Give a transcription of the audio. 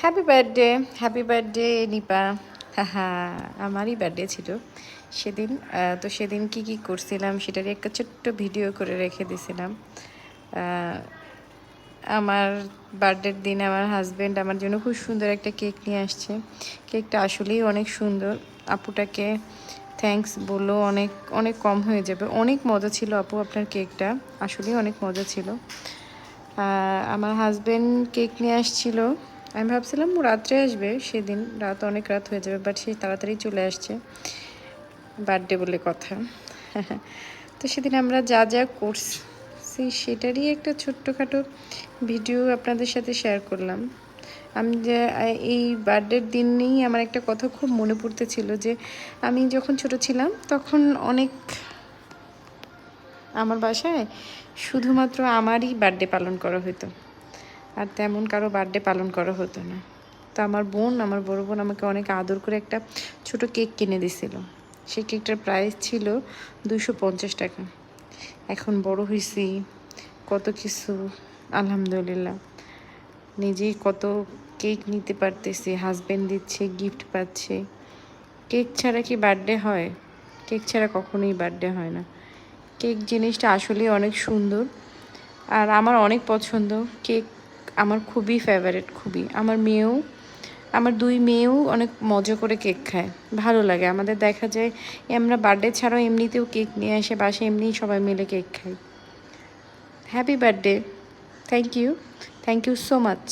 Happy birthday Nipa. হ্যাঁ, আমারই birthday ছিল সেদিন। তো সেদিন কি কি করছিলাম সেটারই একটা ছোট্ট ভিডিও করে রেখে দিয়েছিলাম। আমার বার্থডের দিন আমার হাজব্যান্ড আমার জন্য খুব সুন্দর একটা কেক নিয়ে আসছে। কেকটা আসলেই অনেক সুন্দর। আপুটাকে থ্যাঙ্কস বললো, অনেক অনেক কম হয়ে যাবে। অনেক মজা ছিল আপু, আপনার কেকটা আসলেই অনেক মজা ছিল। আমার হাজব্যান্ড কেক নিয়ে আসছিল। আমি ভাবছিলাম ও রাত্রে আসবে, সেদিন রাত অনেক রাত হয়ে যাবে, বাট সে তাড়াতাড়ি চলে আসছে, বার্থডে বলে কথা। তো সেদিন আমরা যা যা করছি সেটারই একটা ছোট্টখাটো ভিডিও আপনাদের সাথে শেয়ার করলাম। আমি যে এই বার্থডের দিনেই আমার একটা কথা খুব মনে পড়তেছিল যে আমি যখন ছোট ছিলাম তখন অনেক আমার বাসায় শুধুমাত্র আমারই বার্থডে পালন করা হতো, আর তেমন কারো বার্থডে পালন করা হতো না। তো আমার বড় বোন আমাকে অনেক আদর করে একটা ছোট কেক কিনে দিছিল। সেই কেকটার প্রাইস ছিল 250 টাকা। এখন বড় হয়েছি, কত কিছু, আলহামদুলিল্লাহ নিজেই কত কেক নিতে পারতেছি, হাজব্যান্ড দিচ্ছে, গিফট পাচ্ছে। কেক ছাড়া কি বার্থডে হয়? কেক ছাড়া কখনোই বার্থডে হয় না। কেক জিনিসটা আসলেই অনেক সুন্দর, আর আমার অনেক পছন্দ কেক। আমার খুবই ফেভারিট, খুবই। আমার 2 মেয়েও অনেক মজা করে কেক খায়, ভালো লাগে। আমাদের দেখা যায় আমরা বার্থডে ছাড়াও এমনিতেও কেক নিয়ে এসে বাসায় এমনিই সবাই মিলে কেক খাই। Happy birthday, thank you so much.